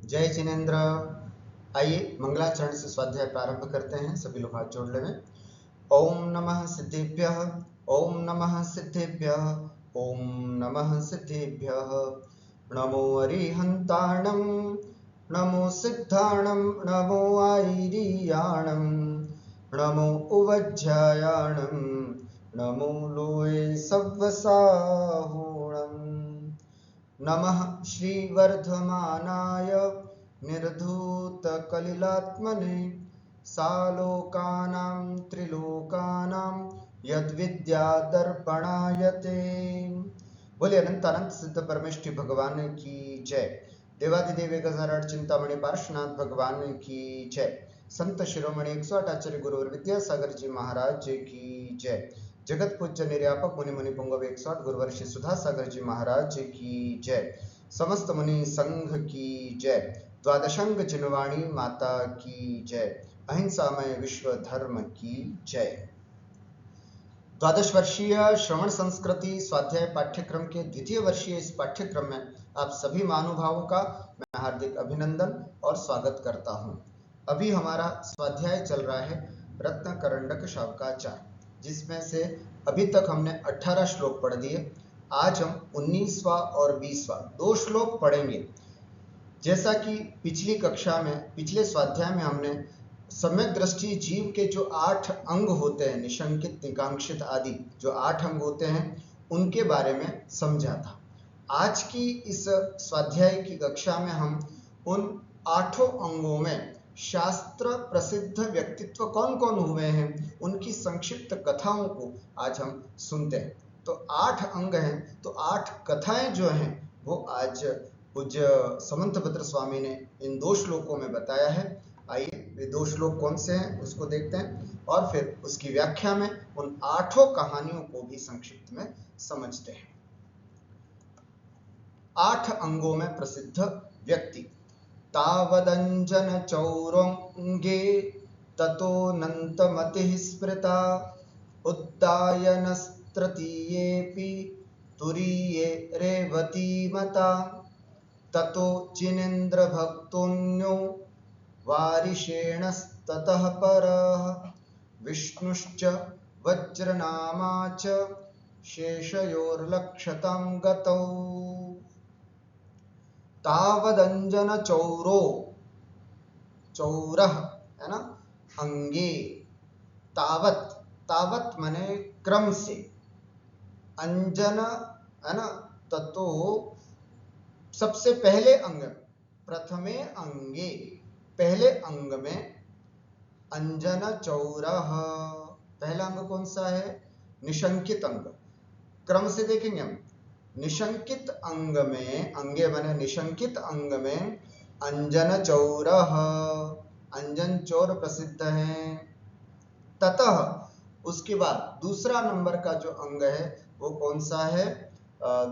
जय जिनेन्द्र। आइए मंगलाचरण से स्वाध्याय प्रारंभ करते हैं। सभी लोग हाथ जोड़ लें। ओम नमः सिद्धेभ्यः, ओम नमः सिद्धेभ्यः, ओम नमः सिद्धेभ्यः। नमो अरिहन्ताणं, नमो सिद्धाणं, नमो आयिरीयाणं, नमो उवज्झायाणं, नमो लोये सव्वसाहूणम्। नमः श्रीवर्धमानाय निर्धूतकलिलात्मने सालोकानां त्रिलोकानां यद्विद्यादर्पणाय ते। बोले अनंत अनंत सिद्ध परमेष्ठी भगवान की जय। देवादिदेव 1008 चिंतामणि पार्श्वनाथ भगवान की जय। संत शिरोमणि 108 आचार्य गुरुवर विद्यासागर जी महाराज की जय। जगत पूज्य निर्यापक मुनि मुनि पुंगव 108 गुरुवर श्री सुधा सागर जी महाराज की जय। समस्त मुनि संघ की जय। द्वादशंग जिनवाणी माता की जय। अहिंसामय विश्व धर्म की जय। द्वादश वर्षीय श्रवण संस्कृति स्वाध्याय पाठ्यक्रम के द्वितीय वर्षीय इस पाठ्यक्रम में आप सभी महानुभावों का मैं हार्दिक अभिनंदन और स्वागत करता हूं। अभी हमारा स्वाध्याय चल रहा है रत्न करंडक शावकाचार, जिसमें से अभी तक हमने 18 श्लोक पढ़ दिए। आज हम 19वां और 20वां 2 श्लोक पढ़ेंगे। जैसा कि पिछली कक्षा में, पिछले स्वाध्याय में हमने सम्यक दृष्टि जीव के जो 8 अंग होते हैं, निशंकित, निकांक्षित आदि जो 8 अंग होते हैं, उनके बारे में समझा था। आज की इस स्वाध्याय की कक्षा में हम उन 8 अंगों में शास्त्र प्रसिद्ध व्यक्तित्व कौन कौन हुए हैं, उनकी संक्षिप्त कथाओं को आज हम सुनते हैं। तो 8 अंग हैं, तो 8 कथाएं जो हैं वो आज पूज्य समंतभद्र स्वामी ने इन 2 श्लोकों में बताया है। आइए वे 2 श्लोक कौन से हैं उसको देखते हैं और फिर उसकी व्याख्या में उन 8 कहानियों को भी संक्षिप्त में समझते हैं। 8 अंगों में प्रसिद्ध व्यक्ति। तावदंजन चौरंगे ततोऽनन्तमतिः स्मृता उद्दायनस्तृतीयेऽपि तुरीये रेवतीमता ततो जिनेन्द्रभक्तोऽन्यो वारिषेणस्ततः परः विष्णुश्च वज्रनामा च शेषयोर्लक्षतां गतौ। तावदंजन चौरो, चौरः है ना, अंगे। तावत, तावत माने क्रम से, अंजन है ना, ततो सबसे पहले अंग, प्रथमे अंगे, पहले अंग में। अंजन चौरः, पहला अंग कौन सा है? निशंकित अंग। क्रम से देखेंगे हम। निशंकित अंग में, अंगे बने निशंकित अंग में अंजन चौरः, अंजन चौर प्रसिद्ध हैं। ततः, उसके बाद दूसरा नंबर का जो अंग है वो कौन सा है?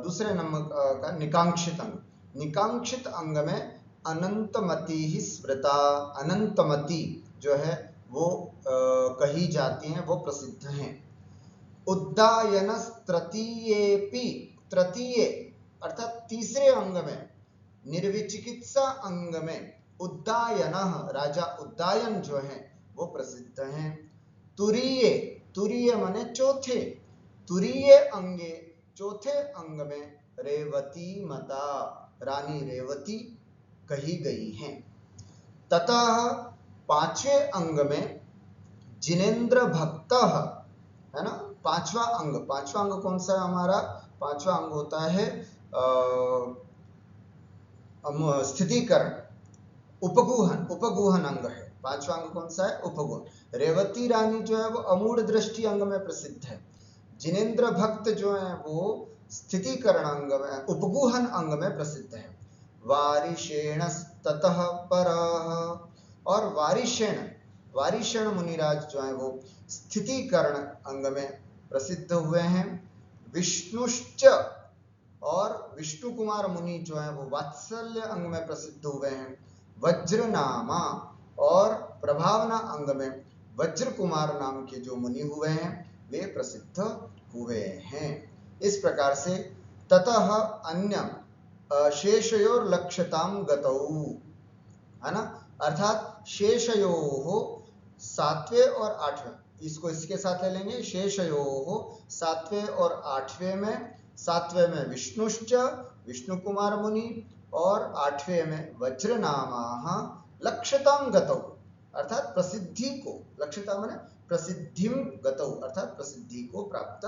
दूसरे नंबर का निकांक्षित अंग। निकांक्षित अंग में अनंतमती ही स्मृता, अनंतमती जो है वो कही जाती हैं, वो प्रसिद्ध हैं। उद्दायन तृतीयेपि, तृतीय अर्थात तीसरे अंग में, निर्विचिकित्सा अंग में उद्दायन, राजा उद्दायन जो है वो प्रसिद्ध हैं। तुरीय, तुरीय माने चौथे, तुरीय अंगे, चौथे अंग में रेवती मता, रानी रेवती कही गई हैं। ततः पांचवें अंग में जिनेन्द्र भक्त है ना, पांचवा अंग। पांचवा अंग कौन सा है हमारा? पांचवा अंग होता है स्थितिकरण, उपगूहन, उपगूहन अंग है। पांचवा अंग कौन सा है? उपगूहन। रेवती रानी जो है वो अमूढ़ दृष्टि अंग में प्रसिद्ध है। जिनेन्द्र भक्त जो है वो स्थितिकरण अंग में, उपगूहन अंग में प्रसिद्ध है। वारिषेणस्ततः परः, और वारिषेण, वारिषेण मुनिराज जो है वो स्थितिकरण अंग में प्रसिद्ध हुए हैं। विष्णुश्च, और विष्णु कुमार मुनि जो है वो वात्सल्य अंग में प्रसिद्ध हुए हैं। वज्रनामा, और प्रभावना अंग में वज्र कुमार नाम के जो मुनि हुए हैं वे प्रसिद्ध हुए हैं। इस प्रकार से ततः अन्य शेषयोर लक्ष्यताम गतौ, है ना, अर्थात शेषयोः सातवें और आठवें, इसको इसके साथ ले लेंगे, शेषयोः सातवें और आठवें में, सातवें में विष्णुश्च विष्णु कुमार मुनि और आठवें में वज्रनामाः लक्षतां गतौ अर्थात प्रसिद्धि को, लक्षता माने प्रसिद्धिम गतौ अर्थात प्रसिद्धि को प्राप्त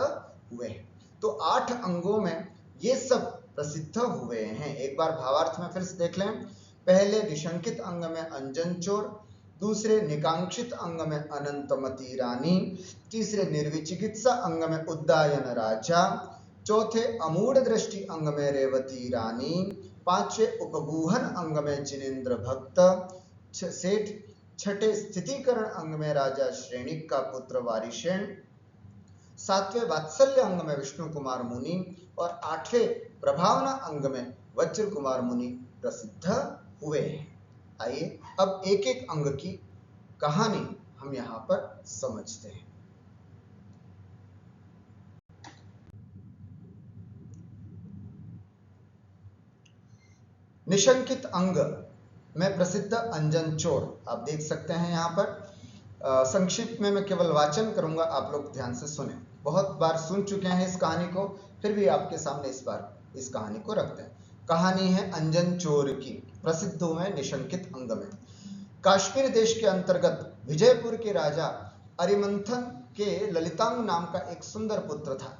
हुए हैं। तो 8 अंगों में ये सब प्रसिद्ध हुए हैं। एक बार भावार्थ में फिर से देख लें। पहले निशंकित अंग में अंजन चोर, दूसरे निकांक्षित अंग में अनंतमती रानी, तीसरे निर्विचिकित्सा अंग में उद्दायन राजा, चौथे अमूढ़ दृष्टि अंग में रेवती रानी, पांचवें उपगूहन अंग में जिनेन्द्र भक्त, सेठ छठे स्थितिकरण अंग में राजा श्रेणिक का पुत्र वारिशेन, सातवें वात्सल्य अंग में विष्णु कुमार मुनि और आठवें प्रभावना अंग में वज्र कुमार मुनि प्रसिद्ध हुए हैं। आइए अब एक एक अंग की कहानी हम यहाँ पर समझते हैं। निशंकित अंग में प्रसिद्ध अंजन चोर आप देख सकते हैं यहाँ पर। संक्षिप्त में मैं केवल वाचन करूंगा, आप लोग ध्यान से सुने। बहुत बार सुन चुके हैं इस कहानी को, फिर भी आपके सामने इस बार इस कहानी को रखते हैं। कहानी है अंजन चोर की, प्रसिद्ध हुए निशंकित अंग में। काश्मीर देश के अंतर्गत विजयपुर के राजा अरिमंथन के ललितांग नाम का एक सुंदर पुत्र था।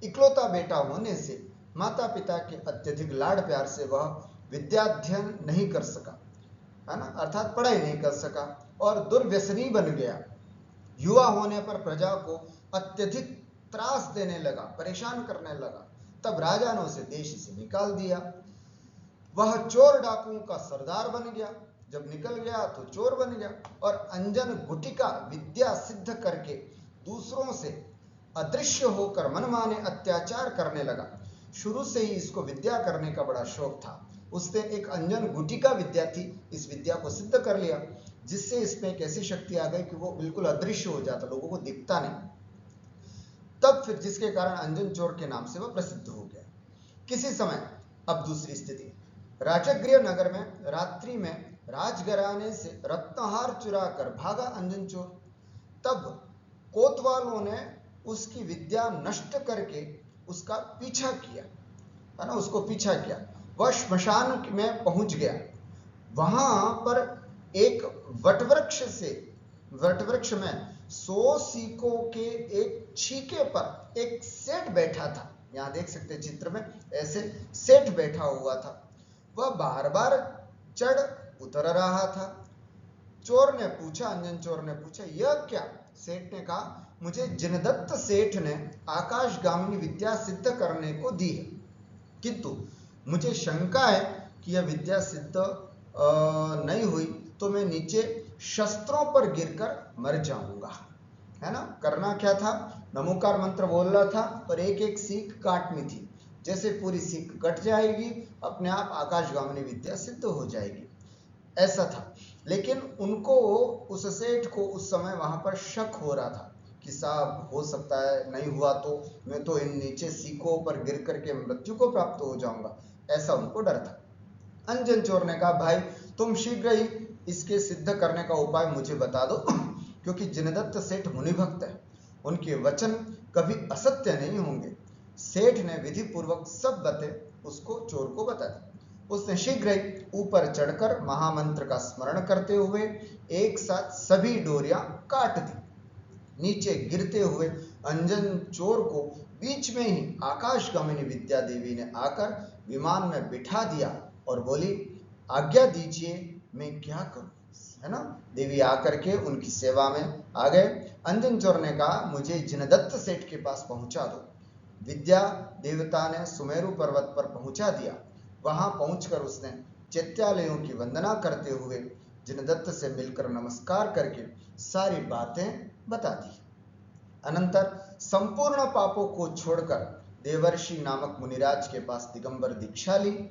इकलौता बेटा होने से माता पिता के अत्यधिक लाड़ प्यार से वह विद्याध्ययन नहीं कर सका, है ना, अर्थात पढ़ाई नहीं कर सका और दुर्व्यसनी बन गया। युवा होने पर प्रजा को अत्यधिक त्रास देने लगा, परेशान करने लगा। तब राजा ने उसे देश से निकाल दिया। वह चोर डाकुओं का सरदार बन गया। जब निकल गया तो चोर बन गया और अंजन गुटिका विद्या सिद्ध करके दूसरों से अदृश्य होकर मनमाने अत्याचार करने लगा। शुरू से ही इसको विद्या करने का बड़ा शौक था। उसने एक अंजन गुटिका विद्या थी, इस विद्या को सिद्ध कर लिया, जिससे इसमें एक ऐसी शक्ति आ गई कि वो बिल्कुल अदृश्य हो जाता, लोगों को दिखता नहीं। तब फिर जिसके कारण अंजन चोर के नाम से वह प्रसिद्ध हो गया। किसी समय अब दूसरी स्थिति, राजगृह नगर में रात्रि में राजघराने से रत्नहार चुरा कर भागा अंजन चोर। तब कोतवालों ने उसकी विद्या नष्ट करके उसका पीछा किया, है ना, उसको पीछा किया। वह श्मशान में पहुंच गया। वहां पर एक वटवृक्ष में 100 सीकों के एक छीके पर एक सेठ बैठा था। यहां देख सकते हैं चित्र में, ऐसे सेठ बैठा हुआ था। वह बार बार चढ़ उतर रहा था। चोर ने पूछा, अंजन चोर ने पूछा, यह क्या? सेठ ने कहा, मुझे जिनदत्त सेठ ने आकाशगामिनी विद्या सिद्ध करने को दी है, किंतु मुझे शंका है कि यह विद्या सिद्ध नहीं हुई तो मैं नीचे शस्त्रों पर गिरकर मर जाऊंगा, है ना। करना क्या था, नमोकार मंत्र बोल रहा था और एक एक सीख काटनी थी। जैसे पूरी सीख कट जाएगी अपने आप आकाशगामिनी विद्या सिद्ध हो जाएगी, ऐसा था। लेकिन उनको, उस सेठ को उस समय वहां पर शक हो रहा था कि साहब हो सकता है नहीं हुआ तो मैं तो इन नीचे सीखों पर गिर करके मृत्यु को प्राप्त हो जाऊंगा, ऐसा उनको डर था। अंजन चोर ने कहा, भाई तुम शीघ्र ही इसके सिद्ध करने का उपाय मुझे बता दो, क्योंकि जिनदत्त सेठ मुनि भक्त है, उनके वचन कभी असत्य नहीं होंगे। सेठ ने विधि पूर्वक सब बातें उसको, चोर को बता दी। उसने शीघ्र ही ऊपर चढ़कर महामंत्र का स्मरण करते हुए एक साथ सभी डोरियां काट दी। नीचे गिरते हुए अंजन चोर को बीच में ही आकाशगामिनी विद्या देवी ने आकर विमान में बिठा दिया और बोली, आज्ञा दीजिए मैं क्या करूं, है ना। देवी आकर के उनकी सेवा में आ गए। अंजन चोर ने कहा, मुझे जिनदत्त सेठ के पास पहुंचा दो। विद्या देवता ने सुमेरु पर्वत पर पहुंचा दिया। वहां पहुंचकर उसने चैत्यालयों की वंदना करते हुए जिनदत्त से मिलकर नमस्कार करके सारी बातें बता दी। अनंतर संपूर्ण पापों को छोड़कर देवर्षि नामक मुनिराज के पास दिगंबर दीक्षा ली।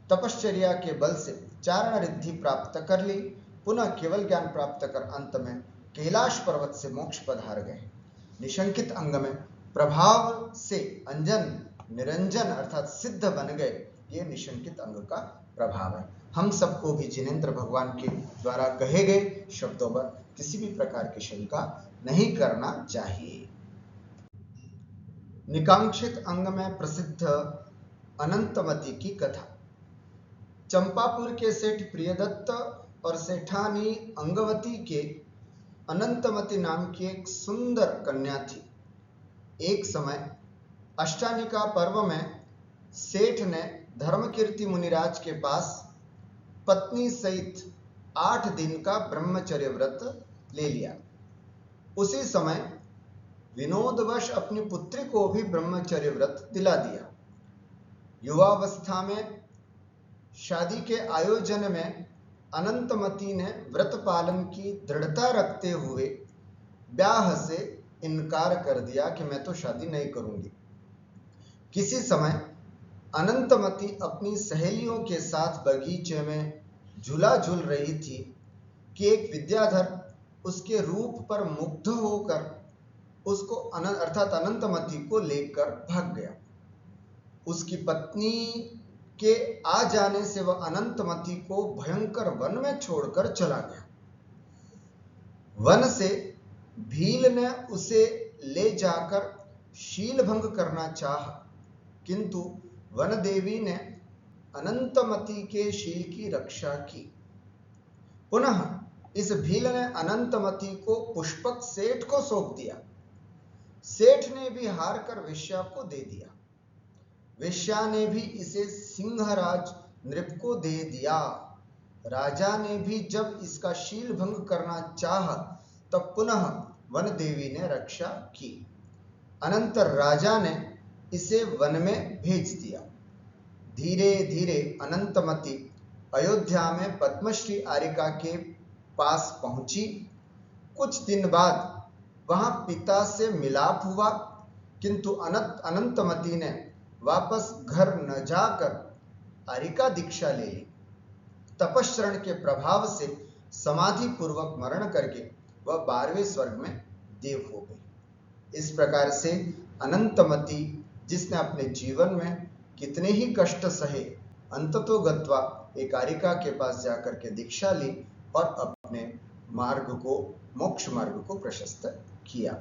तपश्चर्या के बल से चारण रिद्धि प्राप्त कर ली। पुनः केवल ज्ञान प्राप्त कर अंत में कैलाश पर्वत से मोक्ष पधार गए। निशंकित अंग में प्रभाव से अंजन निरंजन अर्थात सिद्ध बन गए। ये निशंकित अंग का प्रभाव है। हम सबको भी जिनेंद्र भगवान के द्वारा कहे गए शब्दों पर किसी भी प्रकार की शंका नहीं करना चाहिए। निकांक्षित अंग में प्रसिद्ध अनंतमती की कथा। चंपापुर के सेठ प्रियदत्त और सेठानी अंगवती के अनंतमती नाम की एक सुंदर कन्या थी। एक समय अष्टानिका पर्व में सेठ ने धर्मकीर्ति मुनिराज के पास पत्नी सहित 8 दिन का ब्रह्मचर्य व्रत ले लिया। उसी समय विनोदवश अपनी पुत्री को भी ब्रह्मचर्य व्रत दिला दिया। युवावस्था में शादी के आयोजन में अनंतमती ने व्रत पालन की दृढ़ता रखते हुए ब्याह से इनकार कर दिया कि मैं तो शादी नहीं करूंगी। किसी समय अनंतमती अपनी सहेलियों के साथ बगीचे में झूला झूल रही थी कि एक विद्याधर उसके रूप पर मुग्ध होकर उसको अर्थात अनंतमती को लेकर भाग गया। उसकी पत्नी के आ जाने से वह अनंतमती को भयंकर वन में छोड़कर चला गया। वन से भील ने उसे ले जाकर शील भंग करना चाहा, किंतु वन देवी ने अनंतमती के शील की रक्षा की। पुनः इस भील ने अनंतमती को पुष्पक सेठ को सौंप दिया। सेठ ने भी हार कर वेश्या को दे दिया। वेश्या ने भी इसे सिंहराज नृप को दे दिया। राजा ने भी जब इसका शील भंग करना चाहा, तब पुनः वन देवी ने रक्षा की। अनंतर राजा ने इसे वन में भेज दिया। धीरे धीरे अनंतमती अयोध्या में पद्मश्री आरिका के पास पहुंची। कुछ दिन बाद वहां पिता से मिलाप हुआ, किंतु अनंतमती ने वापस घर न जाकर आरिका दीक्षा ले ली। तपश्चरण के प्रभाव से समाधि पूर्वक मरण करके वह 12वें स्वर्ग में देव हो गई। इस प्रकार से अनंतमती, जिसने अपने जीवन में कितने ही कष्ट सहे, अंततो गत्वा एक आरिका के पास जाकर के दीक्षा ली और अपने मार्ग को, मोक्ष मार्ग को प्रशस्त किया।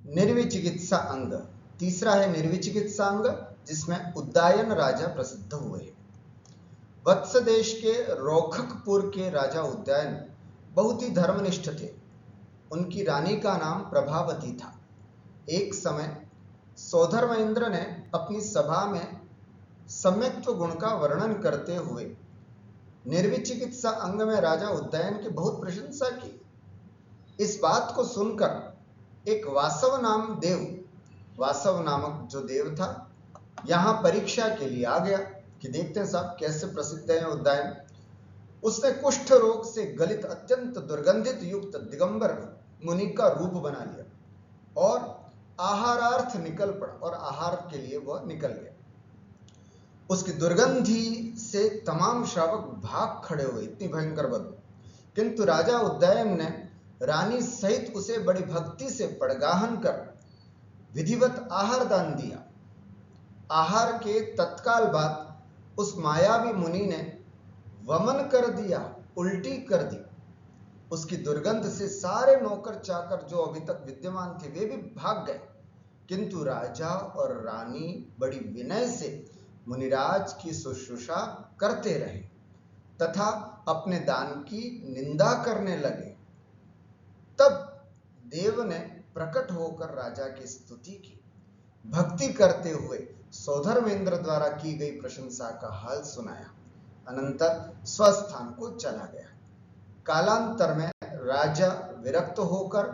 निर्विचिकित्सा अंग। तीसरा है निर्विचिकित्सा अंग, जिसमें उद्दायन राजा प्रसिद्ध हुए। वत्स देश के रोखकपुर के राजा उद्दायन बहुत ही धर्मनिष्ठ थे। उनकी रानी का नाम प्रभावती था। एक समय सौधर्मेंद्र ने अपनी सभा में सम्यक्त्व गुण का वर्णन करते हुए निर्विचिकित्सा अंग में राजा उद्दायन की बहुत प्रशंसा की। इस बात को सुनकर एक वासव नामक जो देव था, यहां परीक्षा के लिए आ गया कि देखते हैं साहब कैसे प्रसिद्ध है उद्दायन। उसने कुष्ठ रोग से गलित अत्यंत दुर्गंधित युक्त दिगंबर मुनि का रूप बना लिया और आहारार्थ निकल पड़ा और आहार के लिए वह निकल गया। उसकी दुर्गंधी से तमाम श्रावक भाग खड़े हुए, इतनी भयंकर बदबू। किंतु राजा उद्दायन ने रानी सहित उसे बड़ी भक्ति से पड़गाहन कर विधिवत आहार दान दिया। आहार के तत्काल बाद उस मायावी मुनि ने वमन कर दिया, उल्टी कर दी। उसकी दुर्गंध से सारे नौकर चाकर जो अभी तक विद्यमान थे वे भी भाग गए, किंतु राजा और रानी बड़ी विनय से मुनिराज की शुश्रूषा करते रहे तथा अपने दान की निंदा करने लगे। तब देव ने प्रकट होकर राजा की स्तुति की। भक्ति करते हुए सौधर्मेंद्र द्वारा की गई प्रशंसा का हाल सुनाया। अनंतर स्वस्थान को चला गया। कालांतर में राजा विरक्त होकर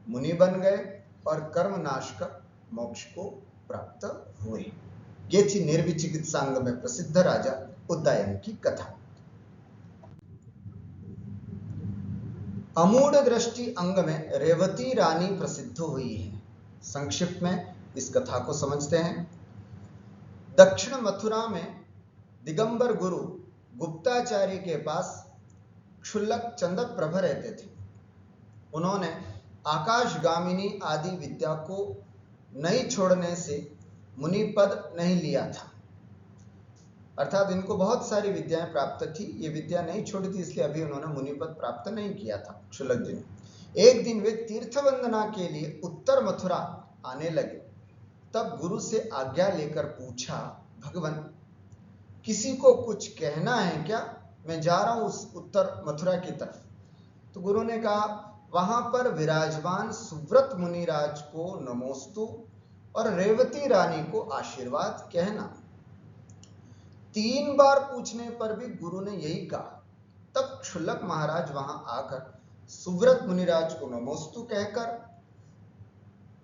मुनि बन गए और कर्मनाश कर मोक्ष को प्राप्त हुए। ये थी निर्विचिकित्सा अंग में प्रसिद्ध राजा उद्दायन की कथा। अमूढ़ दृष्टि अंग में रेवती रानी प्रसिद्ध हुई है। संक्षिप्त में इस कथा को समझते हैं। दक्षिण मथुरा में दिगंबर गुरु गुप्ताचार्य के पास क्षुल्लक चंदप्रभ रहते थे। उन्होंने आकाशगामिनी आदि विद्या को नहीं छोड़ने से मुनि पद नहीं लिया था। अर्थात इनको बहुत सारी विद्याएं प्राप्त थी, ये विद्या नहीं छोड़ी थी, इसलिए अभी उन्होंने मुनि पद प्राप्त नहीं किया था क्षुल्लक जी ने। एक दिन वे तीर्थ वंदना के लिए उत्तर मथुरा आने लगे। तब गुरु से आज्ञा लेकर पूछा, भगवान किसी को कुछ कहना है क्या? मैं जा रहा हूं उस उत्तर मथुरा की तरफ। तो गुरु ने कहा, वहां पर विराजमान सुव्रत मुनिराज को नमोस्तु और रेवती रानी को आशीर्वाद कहना। 3 बार पूछने पर भी गुरु ने यही कहा। तब क्षुल्लक महाराज वहां आकर सुव्रत मुनिराज को नमोस्तु कहकर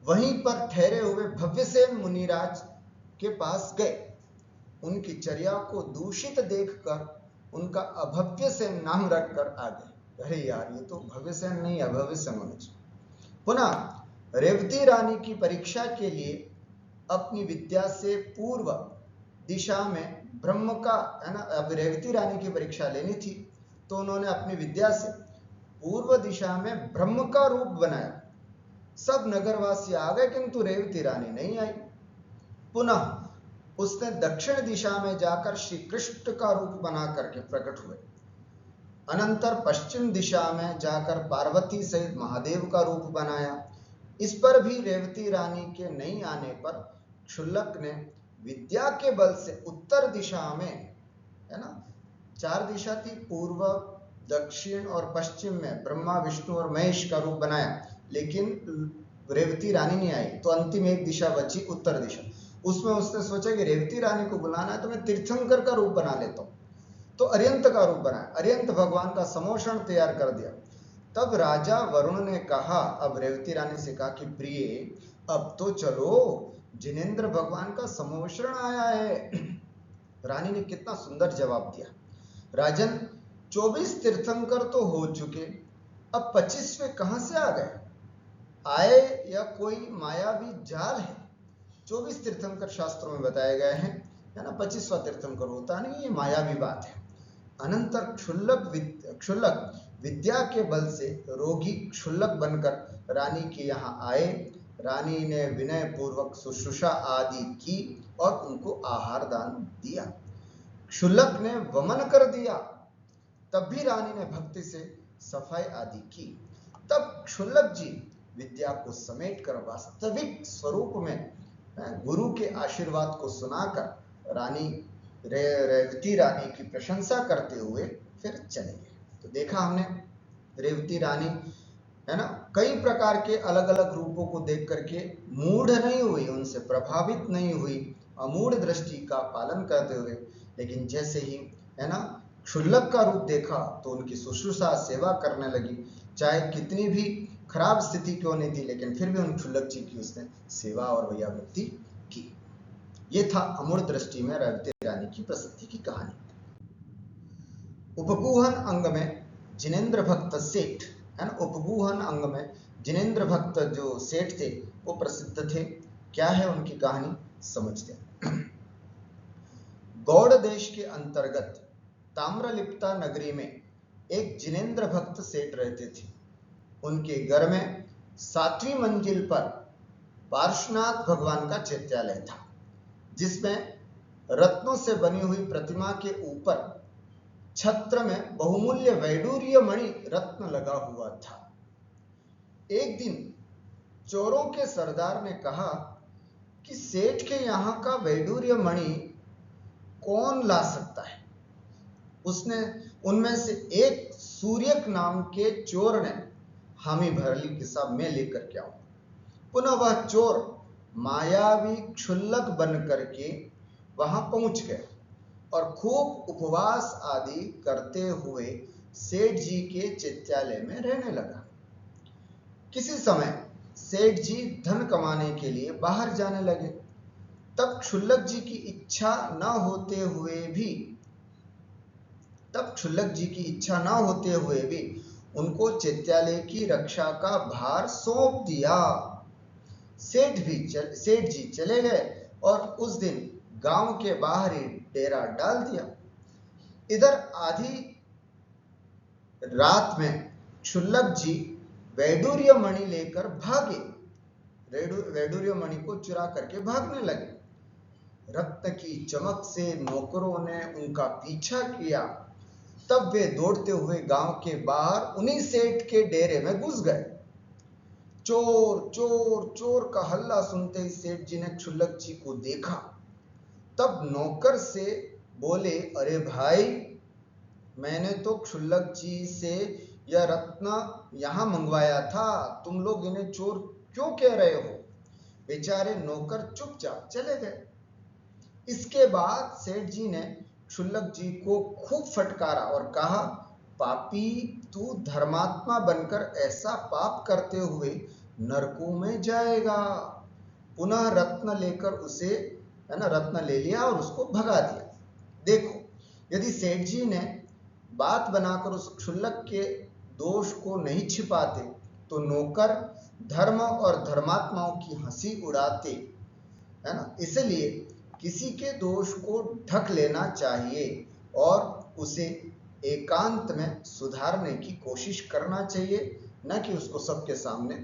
वहीं पर ठहरे हुए भव्यसेन मुनिराज के पास गए। उनकी चर्या को दूषित देखकर उनका अभव्यसेन नाम रखकर आ गए। अरे यार, ये तो भव्यसेन नहीं, अभव्यसेन होना चाहिए। पुनः रेवती रानी की परीक्षा के लिए अपनी विद्या से पूर्व दिशा में ब्रह्म का, है ना, अब रेवती रानी की परीक्षा लेनी थी, तो उन्होंने अपनी विद्या से पूर्व दिशा में ब्रह्म का रूप बनाया। सब नगरवासी आ गए, किंतु रेवती रानी नहीं आई। पुनः उसने दक्षिण दिशा में जाकर श्री कृष्ण का रूप बना करके प्रकट हुए। अनंतर पश्चिम दिशा में जाकर पार्वती सहित महादेव का रूप बनाया। इस पर भी रेवती रानी के नहीं आने पर क्षुल्लक ने विद्या के बल से उत्तर दिशा में, है ना, 4 दिशा थी, पूर्व, दक्षिण और पश्चिम में ब्रह्मा, विष्णु और महेश का रूप बनाया, लेकिन रेवती रानी नहीं आई। तो अंतिम एक दिशा बची, उत्तर दिशा। उसमें उसने सोचा कि रेवती रानी को बुलाना है तो मैं तीर्थंकर का रूप बना लेता हूं। तो अर्यंत का रूप बनाया, अर्यंत भगवान का समोषण तैयार कर दिया। तब राजा वरुण ने कहा, अब रेवती रानी से कहा कि प्रिय, अब तो चलो, जिनेंद्र भगवान का समोषण आया है। रानी ने कितना सुंदर जवाब दिया, राजन 24 तीर्थंकर तो हो चुके, अब 25वें कहां से आ गए? आए या कोई मायावी जाल है? 24 तीर्थंकर शास्त्रों में बताए गए हैं, है ना, 25वां तीर्थंकर होता नहीं, ये मायावी बात है। अनंतर क्षुल्लक विद्या के बल से रोगी क्षुल्लक बनकर रानी के यहाँ आए। रानी ने विनय पूर्वक शुश्रूषा आदि की और उनको आहार दान दिया। क्षुल्लक ने वमन कर दिया, तब भी रानी ने भक्ति से सफाई आदि की। तब क्षुल्लक जी विद्या को समेटकर वास्तविक स्वरूप में गुरु के आशीर्वाद को सुनाकर रानी रेवती रानी की प्रशंसा करते हुए फिर चले गए। तो देखा हमने रेवती रानी, है ना, कई प्रकार के अलग अलग रूपों को देख करके मूढ़ नहीं हुई, उनसे प्रभावित नहीं हुई, अमूढ़ दृष्टि का पालन करते हुए, लेकिन जैसे ही, है ना, क्षुल्लक का रूप देखा तो उनकी शुश्रूषा सेवा करने लगी। चाहे कितनी भी खराब स्थिति क्यों नहीं थी, लेकिन फिर भी उन क्षुल्लक जी की उसने सेवा और भैयावृत्ति की। ये था अमूढ़ दृष्टि में रेवती रानी की प्रसिद्धि की कहानी। उपगूहन अंग में जिनेंद्र भक्त सेठ, है ना, उपगूहन अंग में जिनेंद्र भक्त जो सेठ थे वो प्रसिद्ध थे। क्या है उनकी कहानी, समझते हैं। गौड़ देश के अंतर्गत ताम्रलिप्ता नगरी में एक जिनेंद्र भक्त सेठ रहते थे। उनके घर में 7वीं मंजिल पर पार्श्वनाथ भगवान का चैत्यालय था, जिसमें रत्नों से बनी हुई प्रतिमा के ऊपर छत्र में बहुमूल्य वैडूर्य मणि रत्न लगा हुआ था। एक दिन चोरों के सरदार ने कहा कि सेठ के यहाँ का वैडूर्य मणि कौन ला सकता है। उसने उनमें से एक सूर्यक नाम के चोर ने हामी भर ली कि साहब मैं लेकर के आऊं। पुनः वह चोर मायावी क्षुल्लक बन करके वहां पहुंच गया और खूब उपवास आदि करते हुए सेठ जी के चैत्यालय में रहने लगा। किसी समय सेठ जी धन कमाने के लिए बाहर जाने लगे। तब क्षुल्लक जी की इच्छा न होते हुए भी उनको चैत्यालय की रक्षा का भार सौंप दिया। सेठ जी चले गए और उस दिन गांव के बाहर ही डेरा डाल दिया। इधर आधी रात में क्षुल्लक जी वैडूर्य मणि लेकर भागे, वैडूर्य मणि को चुरा करके भागने लगे। रत्न की चमक से नौकरों ने उनका पीछा किया। तब वे दौड़ते हुए गांव के बाहर उन्हीं सेठ के डेरे में घुस गए। चोर चोर चोर का हल्ला सुनते ही सेठ जी ने क्षुल्लक जी को देखा। तब नौकर से बोले, अरे भाई, मैंने तो क्षुल्लक जी से यह रत्न यहाँ मंगवाया था, तुम लोग इन्हें चोर क्यों कह रहे हो? बेचारे नौकर चुपचाप चले गए। इसके बाद सेठ जी ने क्षुल्लक जी को खूब फटकारा और कहा, पापी, तू धर्मात्मा बनकर ऐसा पाप करते हुए नरकों में जाएगा। पुनः रत्न लेकर उसे, है ना, रत्न ले लिया और उसको भगा दिया। देखो, यदि सेठ जी ने बात बनाकर उस क्षुल्लक के दोष को नहीं छिपाते तो नौकर धर्म और धर्मात्माओं की हंसी उड़ाते, है ना। इसलिए किसी के दोष को ढक लेना चाहिए और उसे एकांत में सुधारने की कोशिश करना चाहिए, न कि उसको सबके सामने